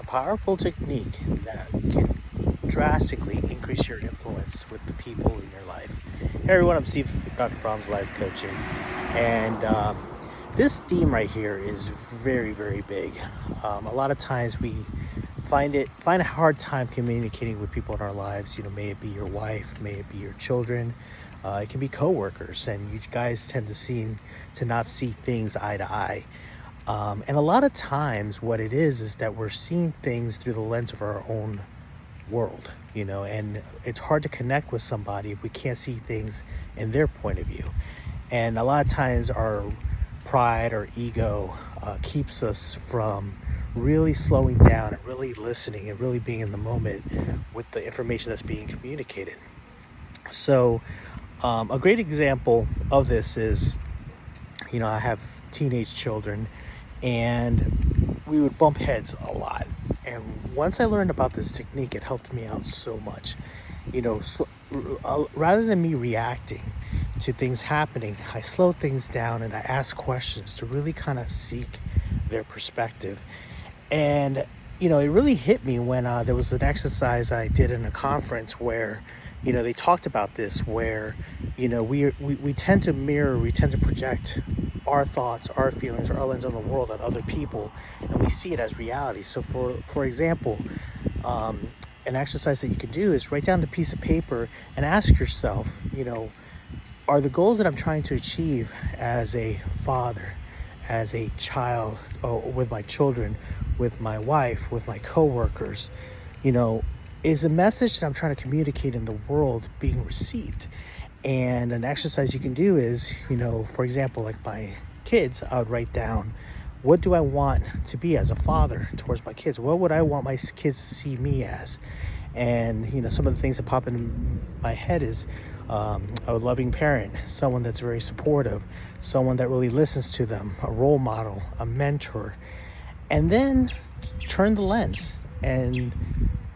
powerful technique that can drastically increase your influence with the people in your life. Hey everyone, I'm Steve, Dr. Bromley Life Coaching, and this theme right here is very, very big. A lot of times we find a hard time communicating with people in our lives. May it be your wife, may it be your children, it can be coworkers, and you guys tend to not see things eye to eye. And a lot of times what it is that we're seeing things through the lens of our own world, and it's hard to connect with somebody if we can't see things in their point of view. And a lot of times our pride or ego keeps us from really slowing down and really listening and really being in the moment with the information that's being communicated. So a great example of this is, I have teenage children, and we would bump heads a lot. And once I learned about this technique, it helped me out so much. Rather than me reacting to things happening, I slow things down and I ask questions to really kind of seek their perspective. And it really hit me when there was an exercise I did in a conference where they talked about this, where we tend to mirror, we tend to project our thoughts, our feelings, our lens on the world on other people, and we see it as reality. So for example, an exercise that you can do is write down a piece of paper and ask yourself, are the goals that I'm trying to achieve as a father, as a child, or with my children, with my wife, with my coworkers, is the message that I'm trying to communicate in the world being received? And an exercise you can do is, for example, like my kids, I would write down, what do I want to be as a father towards my kids? What would I want my kids to see me as? And, some of the things that pop in my head is a loving parent, someone that's very supportive, someone that really listens to them, a role model, a mentor. And then turn the lens and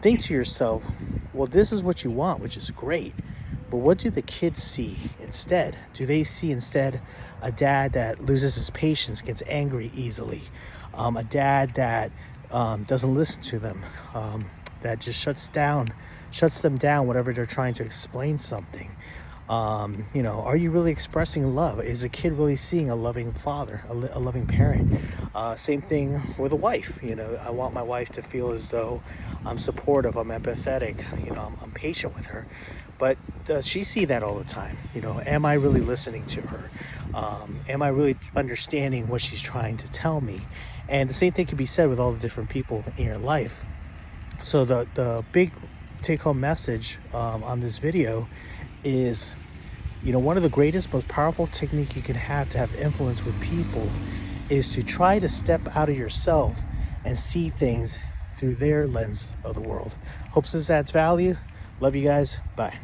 think to yourself, well, this is what you want, which is great. But what do the kids see instead? Do they see instead a dad that loses his patience, gets angry easily, a dad that doesn't listen to them, that just shuts them down whenever they're trying to explain something? Are you really expressing love? Is a kid really seeing a loving father, a loving parent? Same thing with a wife. I want my wife to feel as though I'm supportive, I'm empathetic, I'm patient with her. But does she see that all the time? Am I really listening to her? Am I really understanding what she's trying to tell me? And the same thing can be said with all the different people in your life. So the big take-home message on this video is, one of the greatest, most powerful technique you can have to have influence with people is to try to step out of yourself and see things through their lens of the world. Hope this adds value. Love you guys. Bye.